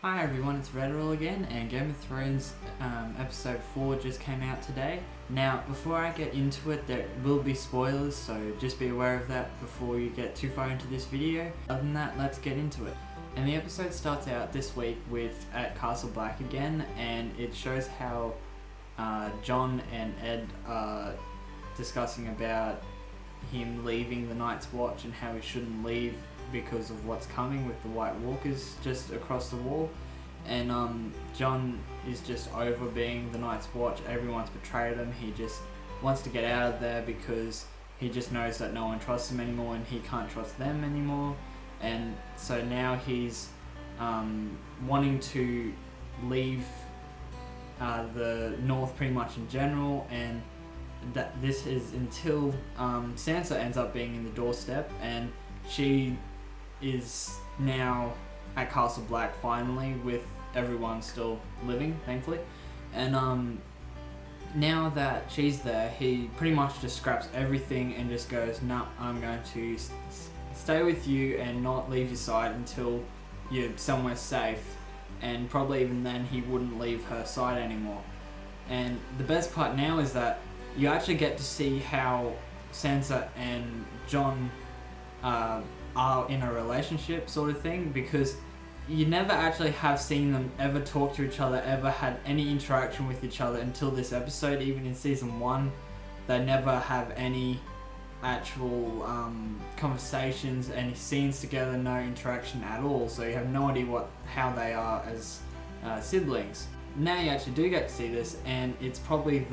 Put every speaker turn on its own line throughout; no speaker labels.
Hi everyone, it's Rederawl again, and Game of Thrones episode 4 just came out today. Now, before I get into it, there will be spoilers, so just be aware of that before you get too far into this video. Other than that, let's get into it. And the episode starts out this week with at Castle Black again, and it shows how Jon and Ed are discussing about him leaving the Night's Watch and how he shouldn't leave because of what's coming with the White Walkers just across the wall. And Jon is just over being the Night's Watch. Everyone's betrayed him. He just wants to get out of there because he just knows that no one trusts him anymore and he can't trust them anymore. And so now he's wanting to leave the North pretty much in general, and that this is until Sansa ends up being in the doorstep, and she is now at Castle Black finally, with everyone still living, thankfully. And now that she's there, he pretty much just scraps everything and just goes, "No, I'm going to stay with you and not leave your side until you're somewhere safe." And probably even then he wouldn't leave her side anymore. And the best part now is that you actually get to see how Sansa and Jon are in a relationship sort of thing, because you never actually have seen them ever talk to each other, ever had any interaction with each other until this episode. Even in season 1, they never have any actual conversations, any scenes together, no interaction at all, so you have no idea how they are as siblings. Now you actually do get to see this, and it's probably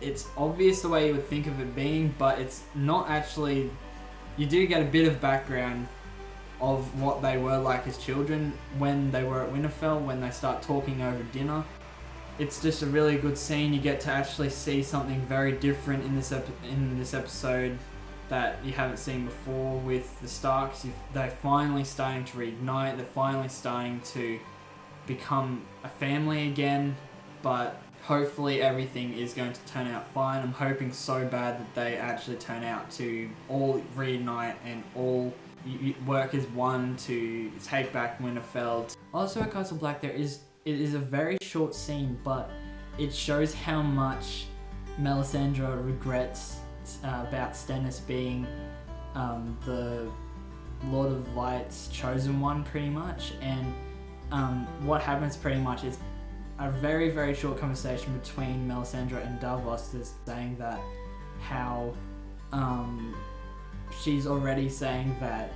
it's obvious the way you would think of it being, but it's not actually. You do get a bit of background of what they were like as children when they were at Winterfell, when they start talking over dinner. It's just a really good scene. You get to actually see something very different in this episode that you haven't seen before with the Starks. They're finally starting to reignite. They're finally starting to become a family again, but hopefully everything is going to turn out fine. I'm hoping so bad that they actually turn out to all reunite and all work as one to take back Winterfell. Also at Castle Black, it is a very short scene, but it shows how much Melisandre regrets about Stannis being the Lord of Light's chosen one, pretty much. And what happens pretty much is a very, very short conversation between Melisandre and Davos, is saying that how she's already saying that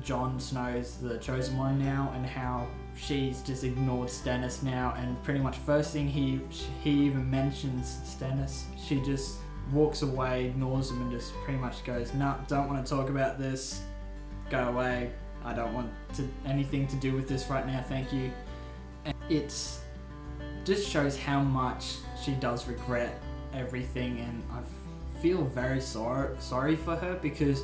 Jon Snow's the chosen one now, and how she's just ignored Stannis now, and pretty much first thing he even mentions Stannis, she just walks away, ignores him, and just pretty much goes, "No, don't want to talk about this, go away, I don't want anything to do with this right now, thank you." And it's just shows how much she does regret everything, and I feel very sorry for her, because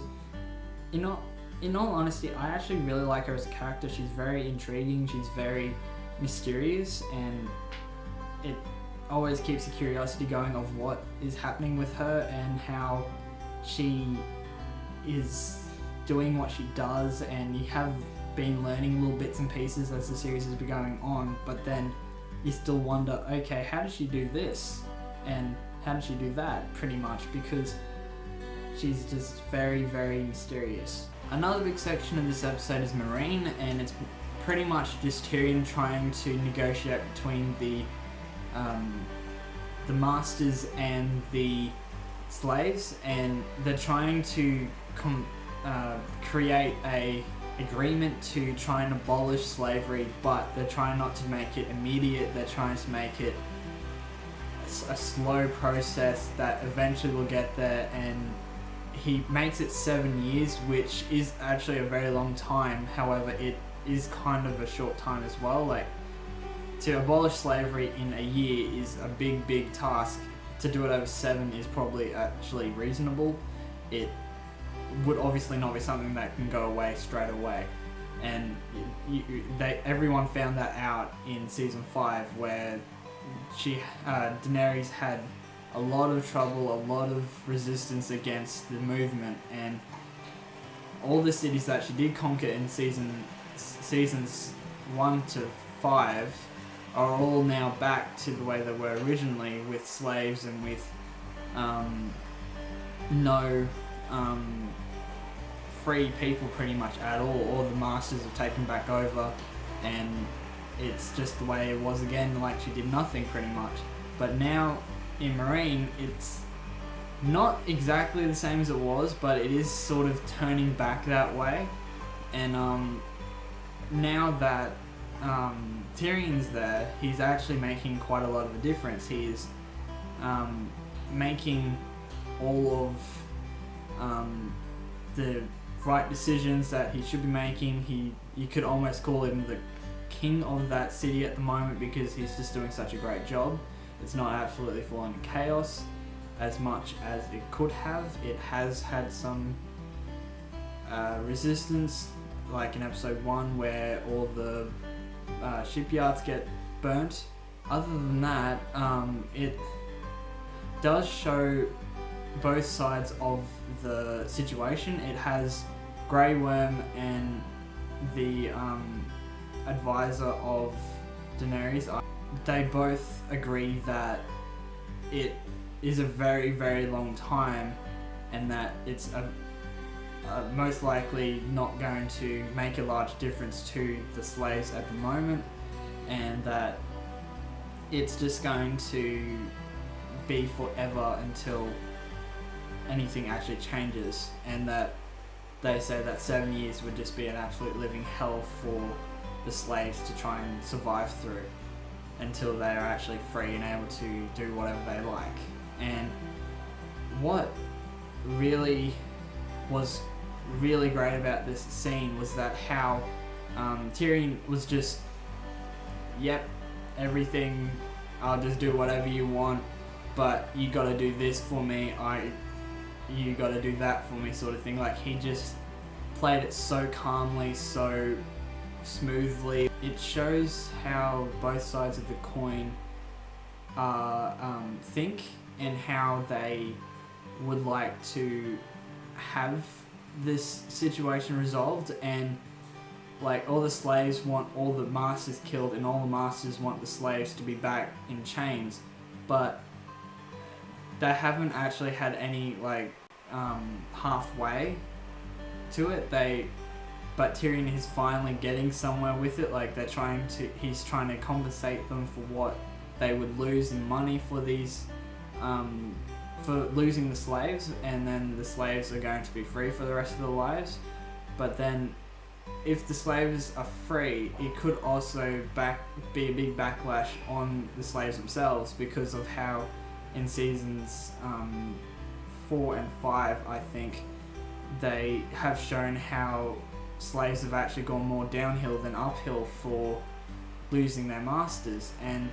in all honesty, I actually really like her as a character. She's very intriguing, she's very mysterious, and it always keeps the curiosity going of what is happening with her and how she is doing what she does. And you have been learning little bits and pieces as the series has been going on, but then you still wonder, okay, how does she do this? And how does she do that, pretty much, because she's just very, very mysterious. Another big section of this episode is Meereen, and it's pretty much just Tyrion trying to negotiate between the masters and the slaves, and they're trying to create a agreement to try and abolish slavery, but they're trying not to make it immediate. They're trying to make it a slow process that eventually will get there, and he makes it 7 years, which is actually a very long time. However, it is kind of a short time as well. Like, to abolish slavery in a year is a big task. To do it over 7 is probably actually reasonable. It would obviously not be something that can go away straight away, and everyone found that out in season 5, where Daenerys had a lot of trouble, a lot of resistance against the movement, and all the cities that she did conquer in seasons 1 to 5 are all now back to the way they were originally, with slaves and with no free people pretty much at all. All the masters have taken back over, and it's just the way it was again, like she did nothing pretty much. But now in Marine, it's not exactly the same as it was, but it is sort of turning back that way. And now that Tyrion's there, he's actually making quite a lot of a difference. He's making all of the right decisions that he should be making. You could almost call him the king of that city at the moment, because he's just doing such a great job. It's not absolutely falling into chaos as much as it could have. It has had some resistance, like in episode 1 where all the shipyards get burnt. Other than that, it does show both sides of the situation. It has Grey Worm and the advisor of Daenerys. They both agree that it is a very, very long time, and that it's most likely not going to make a large difference to the slaves at the moment, and that it's just going to be forever until anything actually changes, and that they say that 7 years would just be an absolute living hell for the slaves to try and survive through until they are actually free and able to do whatever they like. And what really was really great about this scene was that how Tyrion was just, yep, everything, I'll just do whatever you want, but you gotta do this for me, you gotta do that for me, sort of thing. Like, he just played it so calmly, so smoothly. It shows how both sides of the coin think, and how they would like to have this situation resolved. And like, all the slaves want all the masters killed, and all the masters want the slaves to be back in chains, but they haven't actually had any like halfway to it. But Tyrion is finally getting somewhere with it. Like, he's trying to compensate them for what they would lose in money for these for losing the slaves, and then the slaves are going to be free for the rest of their lives. But then if the slaves are free, it could also be a big backlash on the slaves themselves, because of how in seasons 4 and 5, I think, they have shown how slaves have actually gone more downhill than uphill for losing their masters, and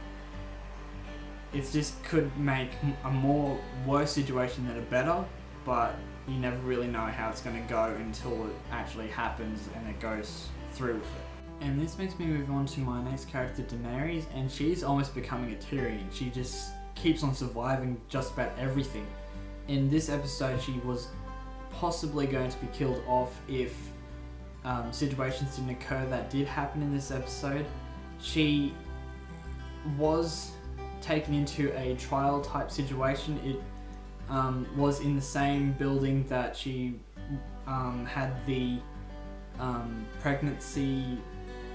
it just could make a more worse situation than a better, but you never really know how it's going to go until it actually happens and it goes through with it. And this makes me move on to my next character, Daenerys, and she's almost becoming a Tyrion. She just keeps on surviving just about everything. In this episode, she was possibly going to be killed off if situations didn't occur that did happen in this episode. She was taken into a trial type situation. It was in the same building that she had the pregnancy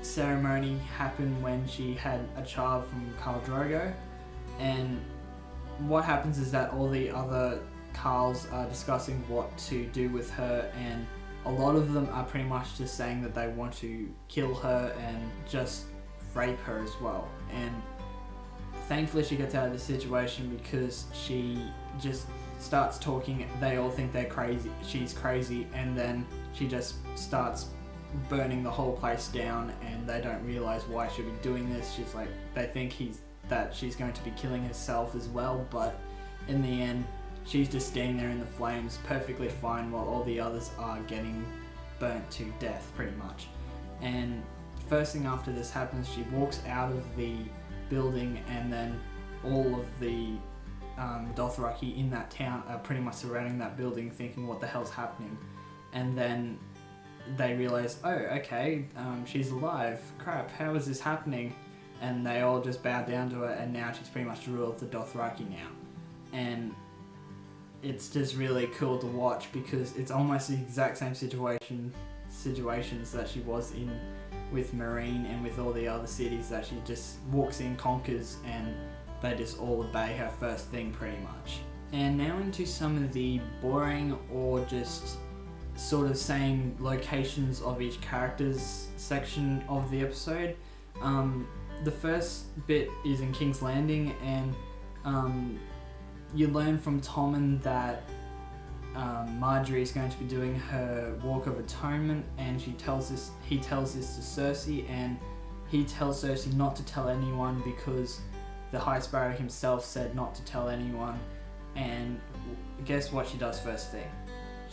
ceremony happen when she had a child from Khal Drogo. And what happens is that all the other Khals are discussing what to do with her, and a lot of them are pretty much just saying that they want to kill her and just rape her as well. And thankfully she gets out of this situation, because she just starts talking. They all think they're crazy, she's crazy, and then she just starts burning the whole place down, and they don't realize why she'll be doing this. She's like, they think that she's going to be killing herself as well, but in the end she's just standing there in the flames perfectly fine, while all the others are getting burnt to death pretty much. And first thing after this happens, she walks out of the building, and then all of the Dothraki in that town are pretty much surrounding that building, thinking what the hell's happening. And then they realize, oh, okay, she's alive. Crap, how is this happening? And they all just bow down to her, and now she's pretty much the ruler of the Dothraki now. And it's just really cool to watch because it's almost the exact same situations that she was in with Meereen and with all the other cities, that she just walks in, conquers, and they just all obey her first thing pretty much. And now into some of the boring or just sort of saying locations of each character's section of the episode. The first bit is in King's Landing, and you learn from Tommen that Marjorie is going to be doing her Walk of Atonement, and he tells this to Cersei, and he tells Cersei not to tell anyone because the High Sparrow himself said not to tell anyone. And guess what she does first thing?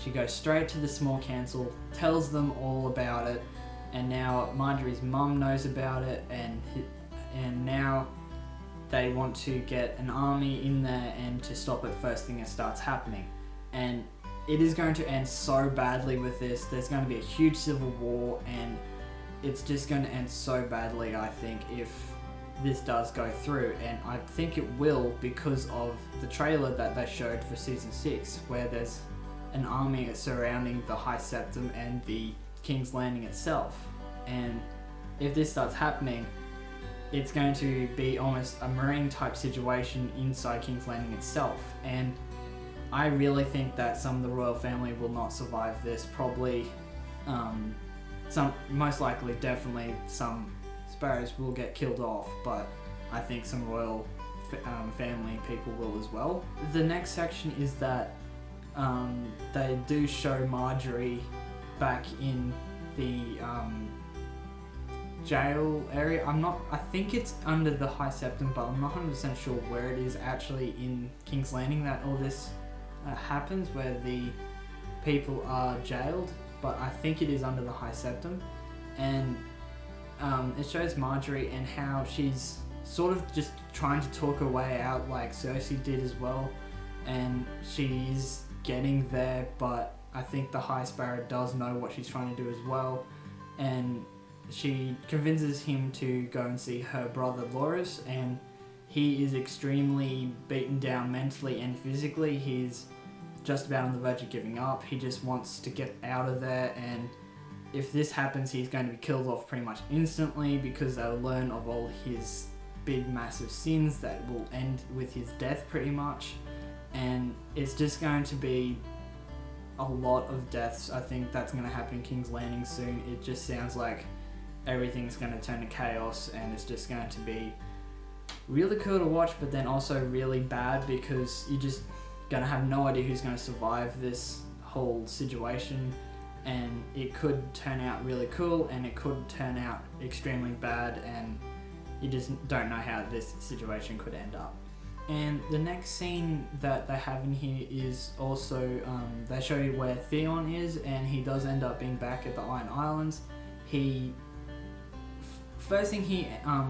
She goes straight to the small council, tells them all about it, and now Marjorie's mum knows about it, and now they want to get an army in there and to stop it first thing it starts happening. And it is going to end so badly with this. There's going to be a huge civil war, and it's just going to end so badly, I think, if this does go through. And I think it will because of the trailer that they showed for season 6, where there's an army surrounding the High Septum and the King's Landing itself. And if this starts happening, it's going to be almost a Meereen type situation inside King's Landing itself. And I really think that some of the royal family will not survive this. Probably, most likely, definitely some sparrows will get killed off, but I think some royal family people will as well. The next section is that they do show Marjorie back in the jail area. I think it's under the High Septum, but I'm not 100% sure where it is actually in King's Landing that all this happens, where the people are jailed, but I think it is under the High Septum. And it shows Marjorie and how she's sort of just trying to talk her way out like Cersei did as well, and she's getting there, but I think the High Sparrow does know what she's trying to do as well, and she convinces him to go and see her brother Loras, and he is extremely beaten down mentally and physically. He's just about on the verge of giving up. He just wants to get out of there, and if this happens, he's going to be killed off pretty much instantly because they'll learn of all his big massive sins that will end with his death pretty much. And it's just going to be a lot of deaths. I think that's going to happen in King's Landing soon. It just sounds like everything's going to turn to chaos, and it's just going to be really cool to watch, but then also really bad because you're just going to have no idea who's going to survive this whole situation. And it could turn out really cool, and it could turn out extremely bad, and you just don't know how this situation could end up. And the next scene that they have in here is also, they show you where Theon is, and he does end up being back at the Iron Islands. First thing he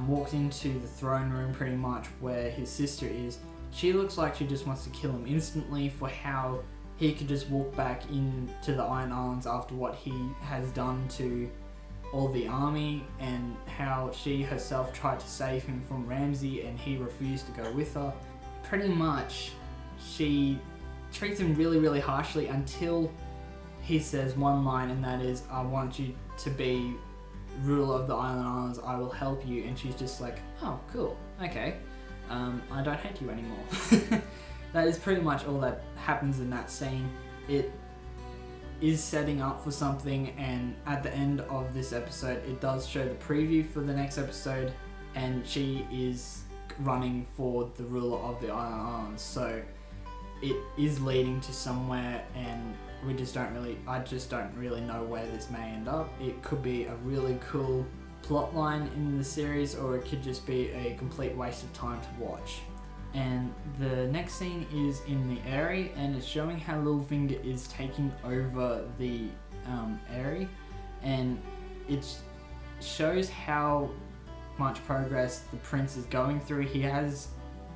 walked into the throne room pretty much where his sister is. She looks like she just wants to kill him instantly for how he could just walk back into the Iron Islands after what he has done to all the army, and how she herself tried to save him from Ramsay and he refused to go with her. Pretty much, she treats him really, really harshly until he says one line, and that is, "I want you to be ruler of the Islands, I will help you." And she's just like, "Oh, cool, okay, I don't hate you anymore." That is pretty much all that happens in that scene. It is setting up for something, and at the end of this episode, it does show the preview for the next episode, and she is running for the ruler of the Islands. So it is leading to somewhere, and I just don't really know where this may end up. It could be a really cool plot line in the series, or it could just be a complete waste of time to watch. And the next scene is in the Eyrie, and it's showing how Littlefinger is taking over the Eyrie, and it shows how much progress the prince is going through. He has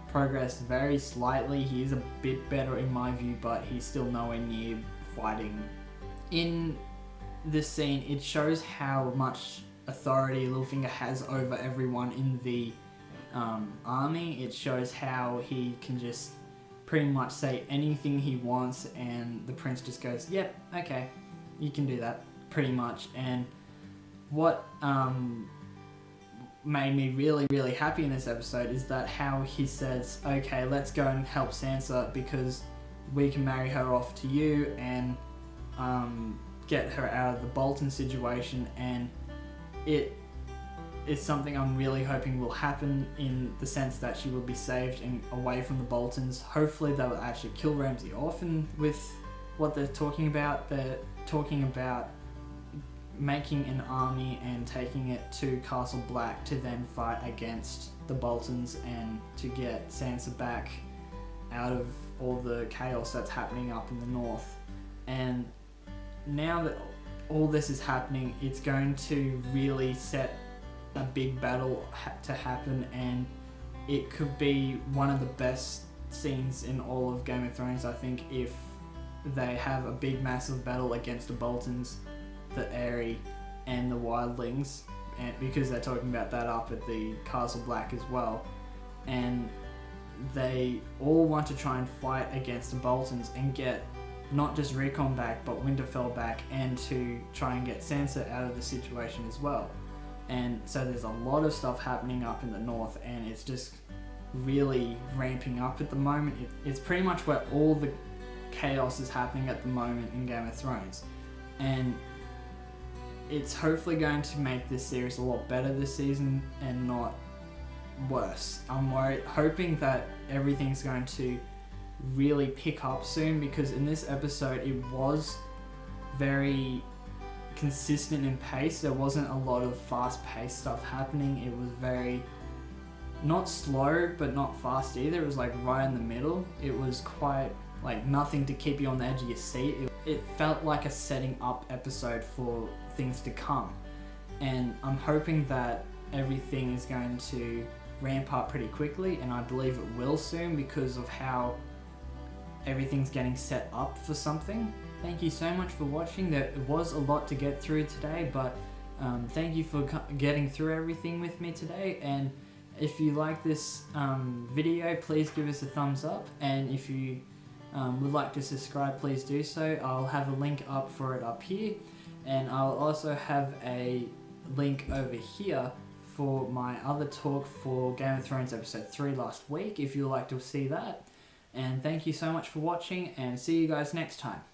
progressed very slightly. He is a bit better in my view, but he's still nowhere near fighting. In this scene, it shows how much authority Littlefinger has over everyone in the army. It shows how he can just pretty much say anything he wants, and the prince just goes, yep, okay, you can do that, pretty much. And what made me really, really happy in this episode is that how he says, okay, let's go and help Sansa because we can marry her off to you and get her out of the Bolton situation. And it is something I'm really hoping will happen, in the sense that she will be saved and away from the Boltons. Hopefully they will actually kill Ramsay off, and with what they're talking about making an army and taking it to Castle Black to then fight against the Boltons and to get Sansa back out of all the chaos that's happening up in the north. And now that all this is happening, it's going to really set a big battle to happen, and it could be one of the best scenes in all of Game of Thrones, I think, if they have a big massive battle against the Boltons, the Eyrie and the Wildlings, and because they're talking about that up at the Castle Black as well, and they all want to try and fight against the Boltons and get not just Rickon back but Winterfell back, and to try and get Sansa out of the situation as well. And so there's a lot of stuff happening up in the north, and it's just really ramping up at the moment. It's pretty much where all the chaos is happening at the moment in Game of Thrones, and it's hopefully going to make this series a lot better this season and not worse. I'm hoping that everything's going to really pick up soon, because in this episode it was very consistent in pace. There wasn't a lot of fast-paced stuff happening. It was very not slow but not fast either. It was like right in the middle. It was quite like nothing to keep you on the edge of your seat. It felt like a setting up episode for things to come, and I'm hoping that everything is going to ramp up pretty quickly, and I believe it will soon because of how everything's getting set up for something. Thank you so much for watching. There was a lot to get through today, but thank you for getting through everything with me today. And if you like this video, please give us a thumbs up, and if you would like to subscribe, please do so. I'll have a link up for it up here, and I'll also have a link over here for my other talk for Game of Thrones episode 3 last week, if you'd like to see that. And thank you so much for watching, and see you guys next time.